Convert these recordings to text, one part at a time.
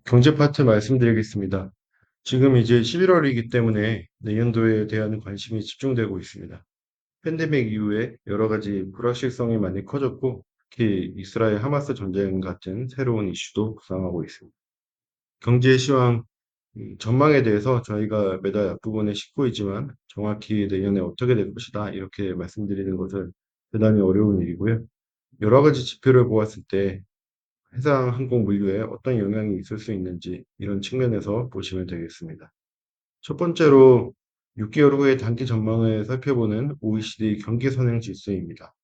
경제 파트 말씀드리겠습니다. 지금 이제 11월이기 때문에 내년도에 대한 관심이 집중되고 있습니다. 팬데믹 이후에 여러 가지 불확실성이 많이 커졌고, 특히 이스라엘 하마스 전쟁 같은 새로운 이슈도 부상하고 있습니다. 경제 시황 전망에 대해서 저희가 매달 앞부분에 싣고 있지만 정확히 내년에 어떻게 될 것이다 이렇게 말씀드리는 것은 대단히 어려운 일이고요. 여러 가지 지표를 보았을 때 해상 항공 물류에 어떤 영향이 있을 수 있는지 이런 측면에서 보시면 되겠습니다. 첫 번째로 6개월 후의 단기 전망을 살펴보는 OECD 경기 선행 지수입니다.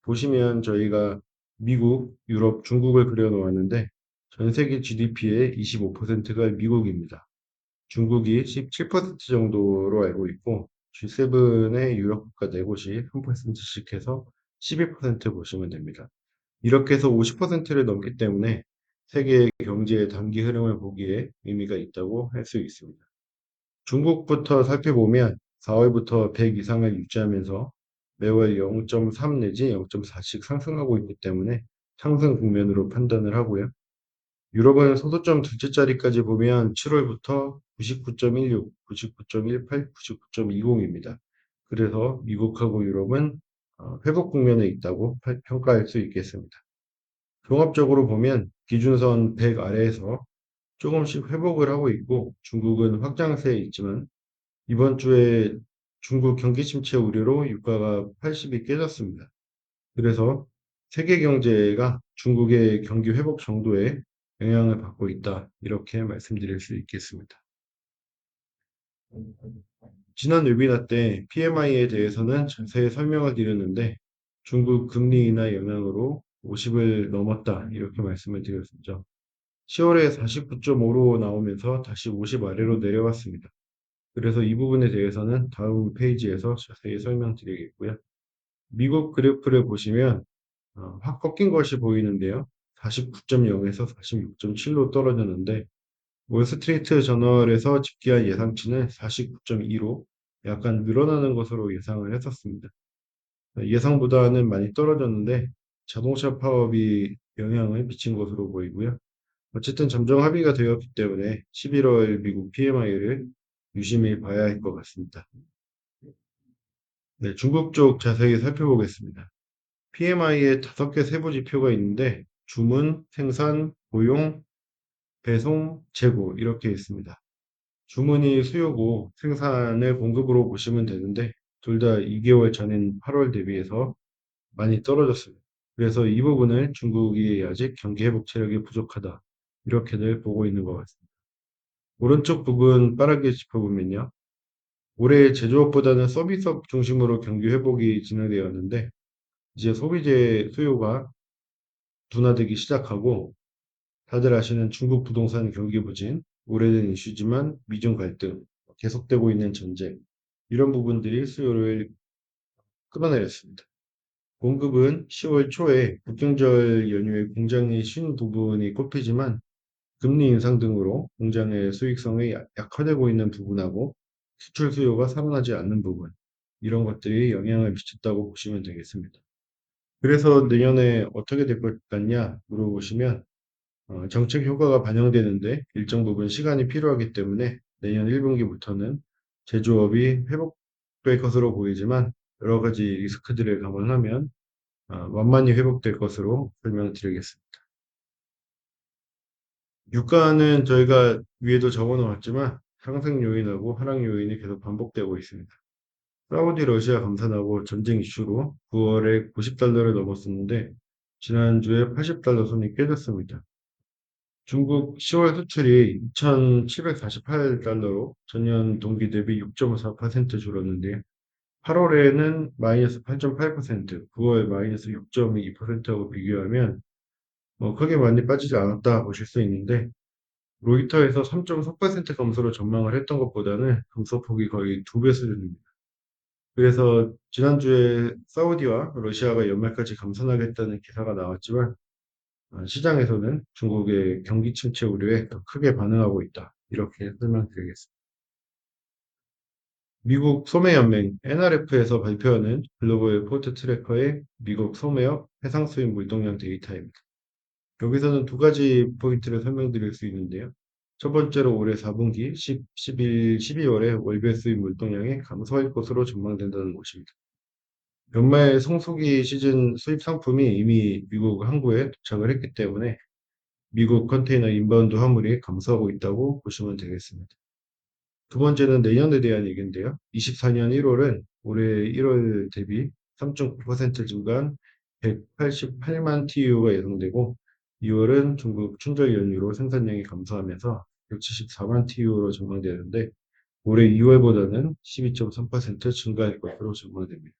보시면 저희가 미국, 유럽, 중국을 그려놓았는데 전 세계 GDP의 25%가 미국입니다. 중국이 17% 정도로 알고 있고 G7의 유럽 국가 4곳이 3%씩 해서 12% 보시면 됩니다. 이렇게 해서 50%를 넘기 때문에 세계 경제의 단기 흐름을 보기에 의미가 있다고 할 수 있습니다. 중국부터 살펴보면 4월부터 100 이상을 유지하면서 매월 0.3 내지 0.4씩 상승하고 있기 때문에 상승 국면으로 판단을 하고요. 유럽은 소수점 둘째 자리까지 보면 7월부터 99.16, 99.18, 99.20입니다. 그래서 미국하고 유럽은 회복 국면에 있다고 평가할 수 있겠습니다. 종합적으로 보면 기준선 100 아래에서 조금씩 회복을 하고 있고 중국은 확장세에 있지만 이번 주에 중국 경기 침체 우려로 유가가 80이 깨졌습니다. 그래서 세계 경제가 중국의 경기 회복 정도에 영향을 받고 있다. 이렇게 말씀드릴 수 있겠습니다. 지난 웨비나 때 PMI에 대해서는 자세히 설명을 드렸는데 중국 금리 인하 영향으로 50을 넘었다. 이렇게 말씀을 드렸었죠. 10월에 49.5로 나오면서 다시 50 아래로 내려왔습니다. 그래서 이 부분에 대해서는 다음 페이지에서 자세히 설명드리겠고요. 미국 그래프를 보시면 확 꺾인 것이 보이는데요. 49.0에서 46.7로 떨어졌는데 월스트리트 저널에서 집계한 예상치는 49.2로 약간 늘어나는 것으로 예상을 했었습니다. 예상보다는 많이 떨어졌는데 자동차 파업이 영향을 미친 것으로 보이고요. 어쨌든 잠정 합의가 되었기 때문에 11월 미국 PMI를 유심히 봐야 할 것 같습니다. 네, 중국 쪽 자세히 살펴보겠습니다. PMI에 5개 세부 지표가 있는데 주문, 생산, 고용, 배송, 재고 이렇게 있습니다. 주문이 수요고 생산을 공급으로 보시면 되는데 둘 다 2개월 전인 8월 대비해서 많이 떨어졌습니다. 그래서 이 부분을 중국이 아직 경기 회복 체력이 부족하다. 이렇게들 보고 있는 것 같습니다. 오른쪽 부분 빠르게 짚어보면요. 올해 제조업보다는 서비스업 중심으로 경기 회복이 진행되었는데 이제 소비재 수요가 둔화되기 시작하고 다들 아시는 중국 부동산 경기 부진, 오래된 이슈지만 미중 갈등, 계속되고 있는 전쟁 이런 부분들이 수요를 끌어내렸습니다. 공급은 10월 초에 국경절 연휴에 공장이 쉰 부분이 꼽히지만 금리 인상 등으로 공장의 수익성이 약화되고 있는 부분하고 수출 수요가 살아나지 않는 부분 이런 것들이 영향을 미쳤다고 보시면 되겠습니다. 그래서 내년에 어떻게 될 것 같냐 물어보시면 정책 효과가 반영되는데 일정 부분 시간이 필요하기 때문에 내년 1분기부터는 제조업이 회복될 것으로 보이지만 여러 가지 리스크들을 감안하면 완만히 회복될 것으로 설명드리겠습니다. 유가는 저희가 위에도 적어 놓았지만 상승 요인하고 하락 요인이 계속 반복되고 있습니다. 사우디 러시아 감산하고 전쟁 이슈로 9월에 90달러를 넘었었는데 지난주에 80달러 선이 깨졌습니다. 중국 10월 수출이 2,748달러로 전년 동기 대비 6.4% 줄었는데요. 8월에는 마이너스 8.8%, 9월 마이너스 6.2%하고 비교하면 크게 많이 빠지지 않았다 보실 수 있는데 로이터에서 3.4% 감소로 전망을 했던 것보다는 감소폭이 거의 2배 수준입니다. 그래서 지난주에 사우디와 러시아가 연말까지 감산하겠다는 기사가 나왔지만 시장에서는 중국의 경기 침체 우려에 더 크게 반응하고 있다. 이렇게 설명드리겠습니다. 미국 소매연맹 NRF에서 발표하는 글로벌 포트 트래커의 미국 소매업 해상 수입 물동량 데이터입니다. 여기서는 두 가지 포인트를 설명드릴 수 있는데요. 첫 번째로 올해 4분기 11, 12월에 월별 수입 물동량이 감소할 것으로 전망된다는 것입니다. 연말 성수기 시즌 수입 상품이 이미 미국 항구에 도착을 했기 때문에 미국 컨테이너 인바운드 화물이 감소하고 있다고 보시면 되겠습니다. 두 번째는 내년에 대한 얘기인데요. 24년 1월은 올해 1월 대비 3.9% 증가한 188만 TU가 예상되고 2월은 중국 춘절 연휴로 생산량이 감소하면서 174만 TU로 전망되는데 올해 2월보다는 12.3% 증가할 것으로 전망됩니다.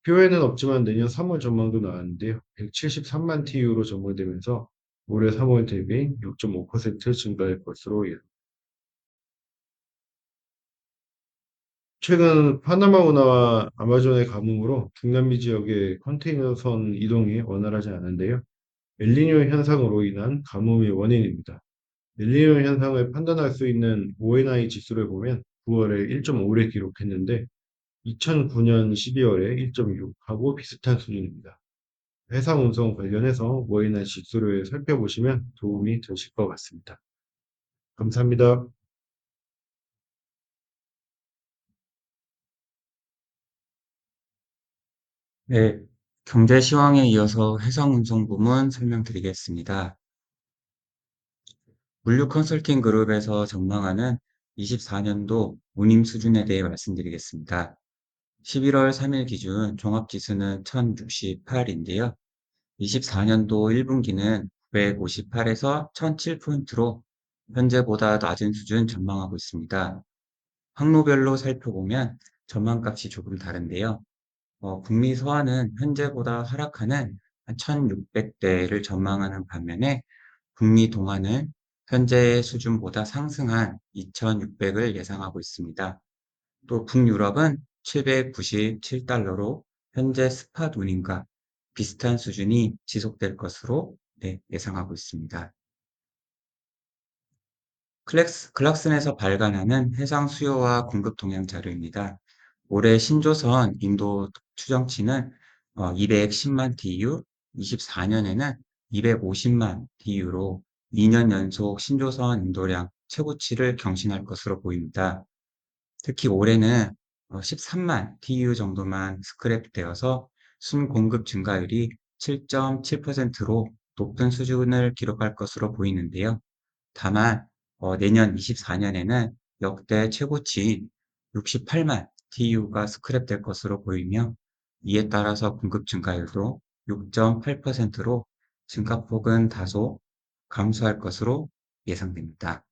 표에는 없지만 내년 3월 전망도 나왔는데요. 173만 TU로 전망되면서 올해 3월 대비 6.5% 증가할 것으로 최근 파나마 운하와 아마존의 가뭄으로 중남미 지역의 컨테이너선 이동이 원활하지 않은데요. 엘니뇨 현상으로 인한 가뭄이 원인입니다. 엘니뇨 현상을 판단할 수 있는 ONI 지수를 보면 9월에 1.5를 기록했는데 2009년 12월에 1.6하고 비슷한 수준입니다. 해상 운송 관련해서 ONI 지수를 살펴보시면 도움이 되실 것 같습니다. 감사합니다. 네, 경제 시황에 이어서 해상 운송 부문 설명드리겠습니다. 물류 컨설팅 그룹에서 전망하는 24년도 운임 수준에 대해 말씀드리겠습니다. 11월 3일 기준 종합지수는 1068인데요. 24년도 1분기는 958에서 1007포인트로 현재보다 낮은 수준 전망하고 있습니다. 항로별로 살펴보면 전망값이 조금 다른데요. 북미 서해는 현재보다 하락하는 1600대를 전망하는 반면에 북미 동해는 현재의 수준보다 상승한 2600을 예상하고 있습니다. 또 북유럽은 797달러로 현재 스팟 운임과 비슷한 수준이 지속될 것으로 예상하고 있습니다. 클락슨에서 발간하는 해상 수요와 공급 동향 자료입니다. 올해 신조선 인도 추정치는 210만 TU, 24년에는 250만 TU로 2년 연속 신조선 인도량 최고치를 경신할 것으로 보입니다. 특히 올해는 13만 TU 정도만 스크랩되어서 순공급 증가율이 7.7%로 높은 수준을 기록할 것으로 보이는데요. 다만 내년 24년에는 역대 최고치인 68만 TU가 스크랩될 것으로 보이며 이에 따라서 공급 증가율도 6.8%로 증가폭은 다소 감소할 것으로 예상됩니다.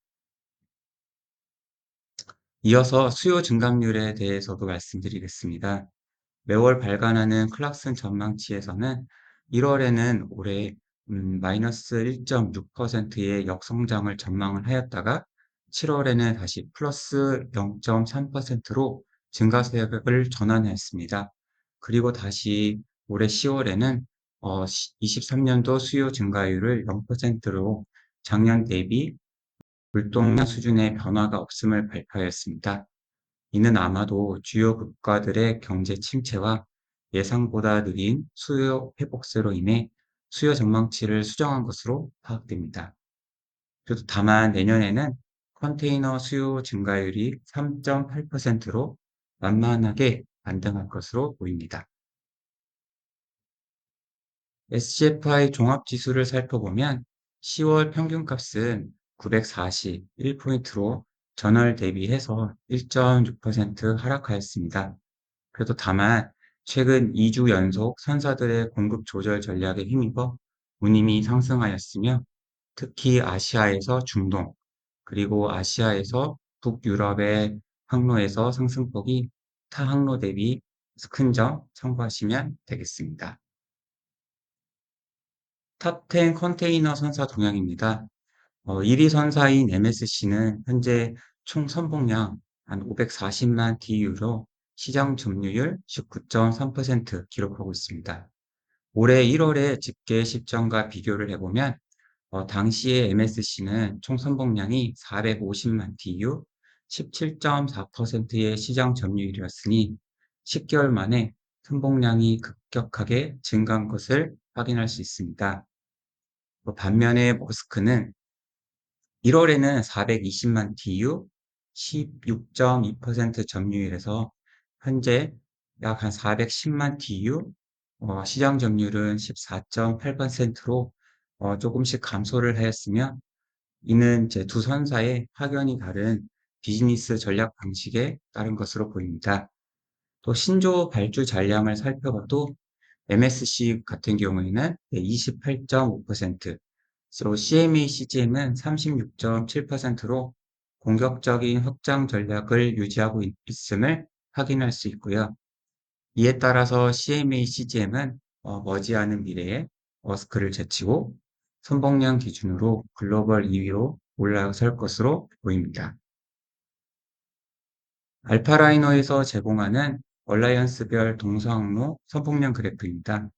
이어서 수요 증가률에 대해서도 말씀드리겠습니다. 매월 발간하는 클락슨 전망치에서는 1월에는 올해 마이너스 1.6%의 역성장을 전망을 하였다가 7월에는 다시 플러스 0.3%로 증가세를 전환했습니다. 그리고 다시 올해 10월에는 23년도 수요 증가율을 0%로 작년 대비 물동량 수준의 변화가 없음을 발표하였습니다. 이는 아마도 주요 국가들의 경제 침체와 예상보다 느린 수요 회복세로 인해 수요 전망치를 수정한 것으로 파악됩니다. 그래도 다만 내년에는 컨테이너 수요 증가율이 3.8%로 만만하게 반등할 것으로 보입니다. SCFI 종합지수를 살펴보면 10월 평균값은 941포인트로 전월 대비해서 1.6% 하락하였습니다. 그래도 다만 최근 2주 연속 선사들의 공급 조절 전략에 힘입어 운임이 상승하였으며 특히 아시아에서 중동, 그리고 아시아에서 북유럽의 항로에서 상승폭이 타 항로 대비 큰 점 참고하시면 되겠습니다. 탑10 컨테이너 선사 동향입니다. 1위 선사인 MSC는 현재 총 선봉량 한 540만 TU로 시장 점유율 19.3% 기록하고 있습니다. 올해 1월에 집계 시점과 비교를 해보면 당시의 MSC는 총 선봉량이 450만 TU, 17.4%의 시장 점유율이었으니 10개월 만에 선봉량이 급격하게 증가한 것을 확인할 수 있습니다. 반면에 머스크는 1월에는 420만 TU, 16.2% 점유율에서 현재 약 한 410만 TU, 시장 점유율은 14.8%로 조금씩 감소를 하였으며, 이는 이제 두 선사의 확연히 다른 비즈니스 전략 방식에 따른 것으로 보입니다. 또 신조 발주 잔량을 살펴봐도 MSC 같은 경우에는 28.5%, 또 CMA CGM은 36.7%로 공격적인 확장 전략을 유지하고 있음을 확인할 수 있고요. 이에 따라서 CMA CGM은 머지않은 미래에 머스크를 제치고 선봉량 기준으로 글로벌 2위로 올라설 것으로 보입니다. 알파라이너에서 제공하는 얼라이언스별 동서항로 선봉량 그래프입니다.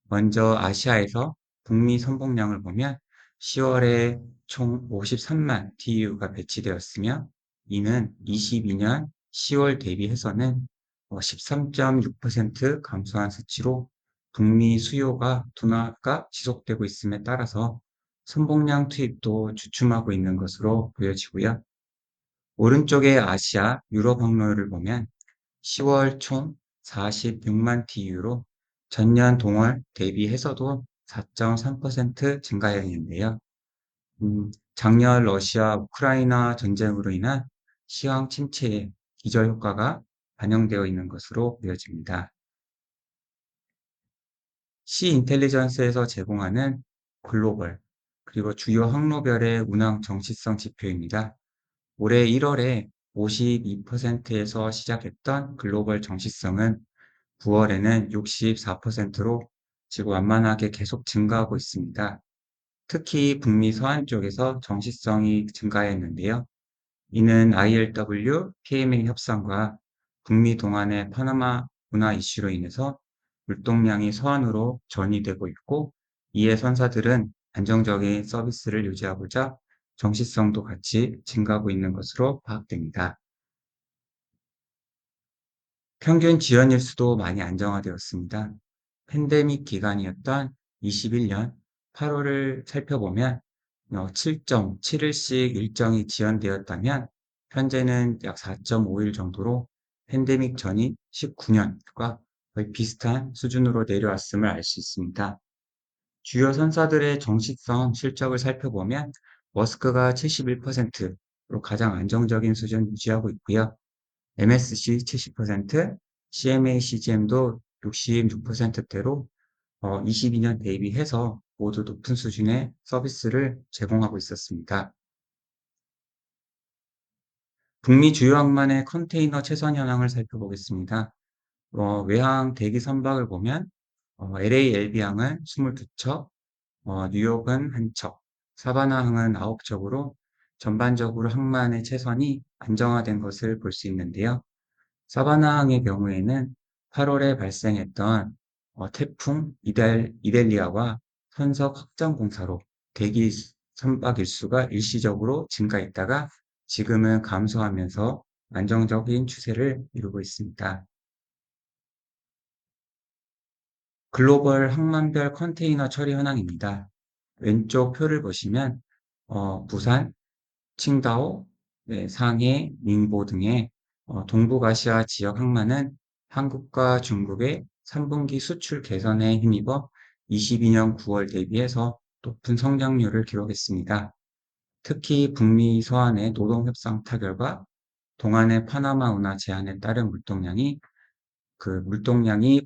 먼저 아시아에서 북미 선봉량을 보면 10월에 총 53만 TU가 배치되었으며, 이는 22년 10월 대비해서는 13.6% 감소한 수치로 북미 수요가 둔화가 지속되고 있음에 따라서 선봉량 투입도 주춤하고 있는 것으로 보여지고요. 오른쪽의 아시아, 유럽 항로를 보면 10월 총 46만 TU로 전년 동월 대비해서도 4.3% 증가했는데요. 작년 러시아 우크라이나 전쟁으로 인한 시황 침체의 기저효과가 반영되어 있는 것으로 보여집니다. C인텔리전스에서 제공하는 글로벌, 그리고 주요 항로별의 운항 정시성 지표입니다. 올해 1월에 52%에서 시작했던 글로벌 정시성은 9월에는 64%로 지구 완만하게 계속 증가하고 있습니다. 특히 북미 서안 쪽에서 정시성이 증가했는데요. 이는 ILW, PMA 협상과 북미 동안의 파나마 운하 이슈로 인해서 물동량이 서안으로 전이되고 있고, 이에 선사들은 안정적인 서비스를 유지하고자 정시성도 같이 증가하고 있는 것으로 파악됩니다. 평균 지연일수도 많이 안정화되었습니다. 팬데믹 기간이었던 21년 8월을 살펴보면 7.7일씩 일정이 지연되었다면, 현재는 약 4.5일 정도로 팬데믹 전인 19년과 거의 비슷한 수준으로 내려왔음을 알 수 있습니다. 주요 선사들의 정시성 실적을 살펴보면 머스크가 71%로 가장 안정적인 수준 유지하고 있고요. MSC 70%, CMA CGM도 66%대로 22년 대비해서 모두 높은 수준의 서비스를 제공하고 있었습니다. 북미 주요 항만의 컨테이너 채선 현황을 살펴보겠습니다. 외항 대기 선박을 보면 LA LB항은 22척, 뉴욕은 1척, 사바나항은 9척으로 전반적으로 항만의 채선이 안정화된 것을 볼 수 있는데요. 사바나항의 경우에는 8월에 발생했던 태풍 이델리아와 선석 확장 공사로 대기 선박 일수가 일시적으로 증가했다가 지금은 감소하면서 안정적인 추세를 이루고 있습니다. 글로벌 항만별 컨테이너 처리 현황입니다. 왼쪽 표를 보시면 부산, 칭다오, 네, 상해, 닝보 등의 동북아시아 지역 항만은 한국과 중국의 3분기 수출 개선에 힘입어 22년 9월 대비해서 높은 성장률을 기록했습니다. 특히 북미 서안의 노동협상 타결과 동안의 파나마 운하 제한에 따른 물동량이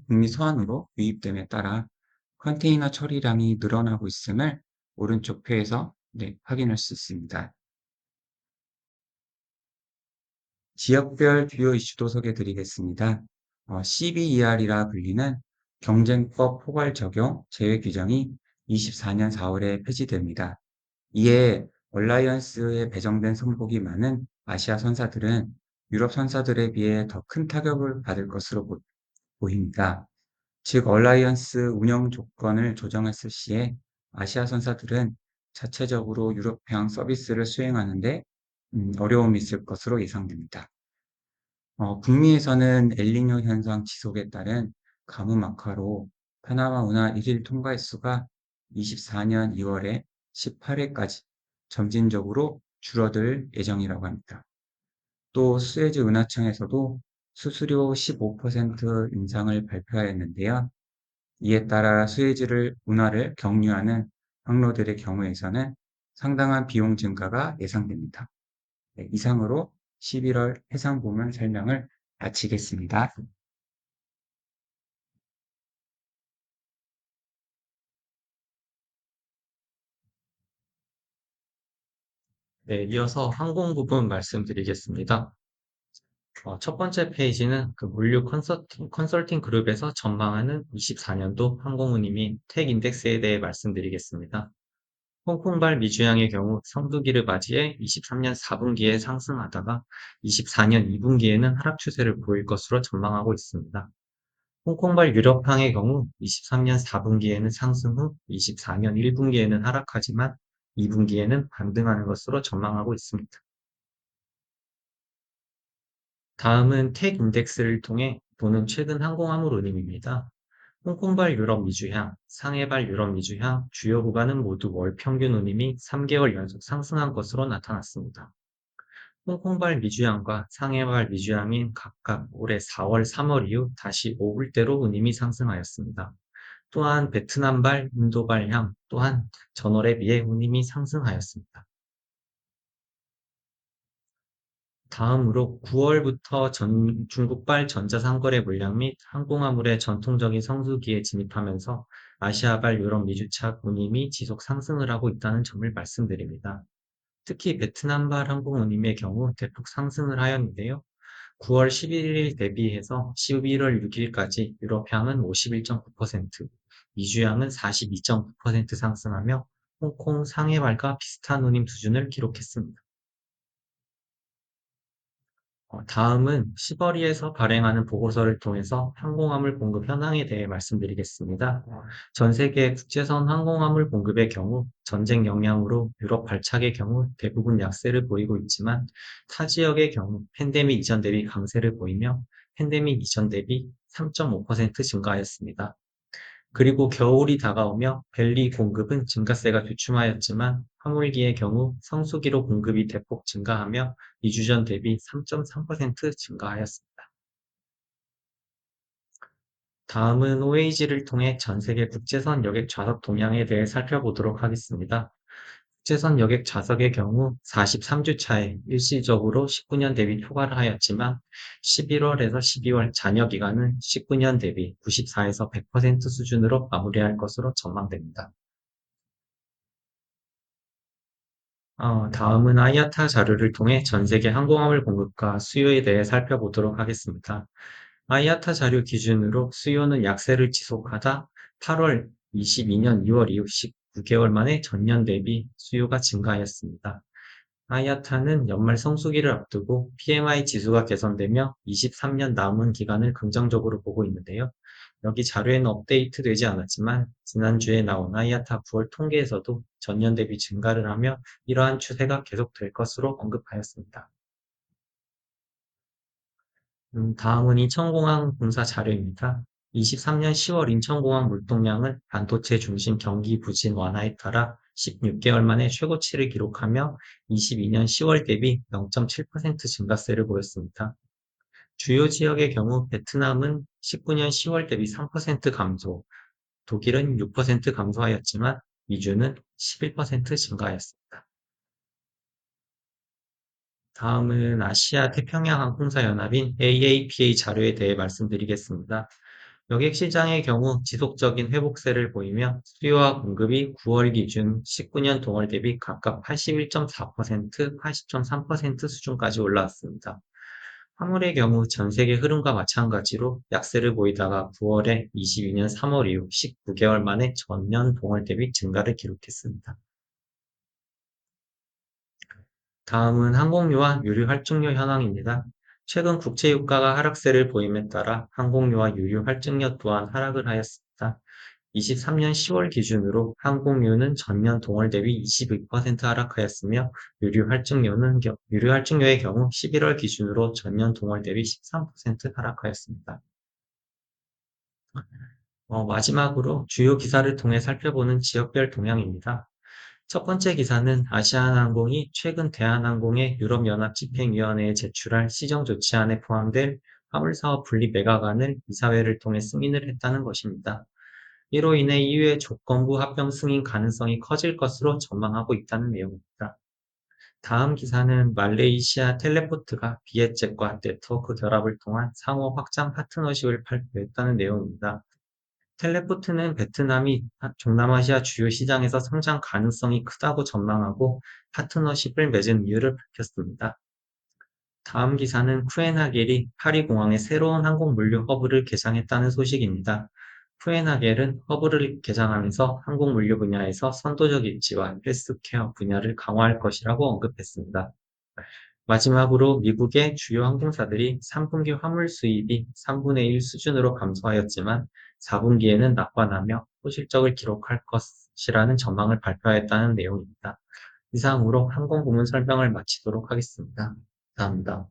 북미 서안으로 유입됨에 따라 컨테이너 처리량이 늘어나고 있음을 오른쪽 표에서 확인할 수 있습니다. 지역별 주요 이슈도 소개해 드리겠습니다. CBER이라 불리는 경쟁법 포괄 적용 제외 규정이 24년 4월에 폐지됩니다. 이에 얼라이언스에 배정된 선복이 많은 아시아 선사들은 유럽 선사들에 비해 더 큰 타격을 받을 것으로 보입니다. 즉, 얼라이언스 운영 조건을 조정했을 시에 아시아 선사들은 자체적으로 유럽행 서비스를 수행하는데 어려움이 있을 것으로 예상됩니다. 북미에서는 엘니뇨 현상 지속에 따른 가뭄 악화로 파나마 운하 1일 통과 횟수가 24년 2월에 18회까지 점진적으로 줄어들 예정이라고 합니다. 또 수에즈 운하청에서도 수수료 15% 인상을 발표하였는데요. 이에 따라 수에즈를 운하를 경유하는 항로들의 경우에서는 상당한 비용 증가가 예상됩니다. 네, 이상으로 11월 해상 부문 설명을 마치겠습니다. 네, 이어서 항공 부분 말씀드리겠습니다. 첫 번째 페이지는 그 물류 컨설팅 그룹에서 전망하는 24년도 항공운임인 택 인덱스에 대해 말씀드리겠습니다. 홍콩발 미주항의 경우 성수기를 맞이해 23년 4분기에 상승하다가 24년 2분기에는 하락 추세를 보일 것으로 전망하고 있습니다. 홍콩발 유럽항의 경우 23년 4분기에는 상승 후 24년 1분기에는 하락하지만 2분기에는 반등하는 것으로 전망하고 있습니다. 다음은 택 인덱스를 통해 보는 최근 항공화물 운임입니다. 홍콩발 유럽 미주향, 상해발 유럽 미주향 주요 구간은 모두 월 평균 운임이 3개월 연속 상승한 것으로 나타났습니다. 홍콩발 미주향과 상해발 미주향인 각각 올해 4월, 3월 이후 다시 5불대로 운임이 상승하였습니다. 또한 베트남발, 인도발 향 또한 전월에 비해 운임이 상승하였습니다. 다음으로 9월부터 중국발 전자상거래 물량 및 항공화물의 전통적인 성수기에 진입하면서 아시아발 유럽 미주차 운임이 지속 상승을 하고 있다는 점을 말씀드립니다. 특히 베트남발 항공 운임의 경우 대폭 상승을 하였는데요. 9월 11일 대비해서 11월 6일까지 유럽향은 51.9%, 미주향은 42.9% 상승하며 홍콩 상해발과 비슷한 운임 수준을 기록했습니다. 다음은 시버리에서 발행하는 보고서를 통해서 항공화물 공급 현황에 대해 말씀드리겠습니다. 전 세계 국제선 항공화물 공급의 경우 전쟁 영향으로 유럽 발착의 경우 대부분 약세를 보이고 있지만 타 지역의 경우 팬데믹 이전 대비 강세를 보이며 팬데믹 이전 대비 3.5% 증가하였습니다. 그리고 겨울이 다가오며 벨리 공급은 증가세가 주춤하였지만 화물기의 경우 성수기로 공급이 대폭 증가하며 2주 전 대비 3.3% 증가하였습니다. 다음은 OAG를 통해 전 세계 국제선 여객 좌석 동향에 대해 살펴보도록 하겠습니다. 국제선 여객 좌석의 경우 43주 차에 일시적으로 19년 대비 초과를 하였지만 11월에서 12월 잔여 기간은 19년 대비 94에서 100% 수준으로 마무리할 것으로 전망됩니다. 다음은 아이아타 자료를 통해 전 세계 항공화물 공급과 수요에 대해 살펴보도록 하겠습니다. 아이아타 자료 기준으로 수요는 약세를 지속하다 8월 22년 2월 이후 19개월 만에 전년 대비 수요가 증가하였습니다. 아이아타는 연말 성수기를 앞두고 PMI 지수가 개선되며 23년 남은 기간을 긍정적으로 보고 있는데요. 여기 자료에는 업데이트되지 않았지만 지난주에 나온 아이아타 9월 통계에서도 전년 대비 증가를 하며 이러한 추세가 계속될 것으로 언급하였습니다. 다음은 인천공항 공사 자료입니다. 23년 10월 인천공항 물동량은 반도체 중심 경기 부진 완화에 따라 16개월 만에 최고치를 기록하며 22년 10월 대비 0.7% 증가세를 보였습니다. 주요 지역의 경우 베트남은 19년 10월 대비 3% 감소, 독일은 6% 감소하였지만 미주는 11% 증가하였습니다. 다음은 아시아 태평양 항공사 연합인 AAPA 자료에 대해 말씀드리겠습니다. 여객 시장의 경우 지속적인 회복세를 보이며 수요와 공급이 9월 기준 19년 동월 대비 각각 81.4%, 80.3% 수준까지 올라왔습니다. 화물의 경우 전 세계 흐름과 마찬가지로 약세를 보이다가 9월에 22년 3월 이후 19개월 만에 전년 동월 대비 증가를 기록했습니다. 다음은 항공유와 유류 할증료 현황입니다. 최근 국제 유가가 하락세를 보임에 따라 항공유와 유류 할증료 또한 하락을 하였습니다. 23년 10월 기준으로 항공료는 전년 동월 대비 22% 하락하였으며 유류 할증료의 경우 11월 기준으로 전년 동월 대비 13% 하락하였습니다. 마지막으로 주요 기사를 통해 살펴보는 지역별 동향입니다. 첫 번째 기사는 아시아나항공이 최근 대한항공의 유럽연합집행위원회에 제출할 시정조치안에 포함될 화물사업 분리 매각안을 이사회를 통해 승인을 했다는 것입니다. 이로 인해 이후에 조건부 합병 승인 가능성이 커질 것으로 전망하고 있다는 내용입니다. 다음 기사는 말레이시아 텔레포트가 비엣젯과 네트워크 결합을 통한 상호 확장 파트너십을 발표했다는 내용입니다. 텔레포트는 베트남이 동남아시아 주요 시장에서 성장 가능성이 크다고 전망하고 파트너십을 맺은 이유를 밝혔습니다. 다음 기사는 쿠에나겔이 파리 공항에 새로운 항공 물류 허브를 개장했다는 소식입니다. 쿠에나겔은 허브를 개장하면서 항공 물류 분야에서 선도적 입지와 헬스케어 분야를 강화할 것이라고 언급했습니다. 마지막으로 미국의 주요 항공사들이 3분기 화물 수입이 3분의 1 수준으로 감소하였지만 4분기에는 낙관하며 호실적을 기록할 것이라는 전망을 발표했다는 내용입니다. 이상으로 항공 부문 설명을 마치도록 하겠습니다. 감사합니다.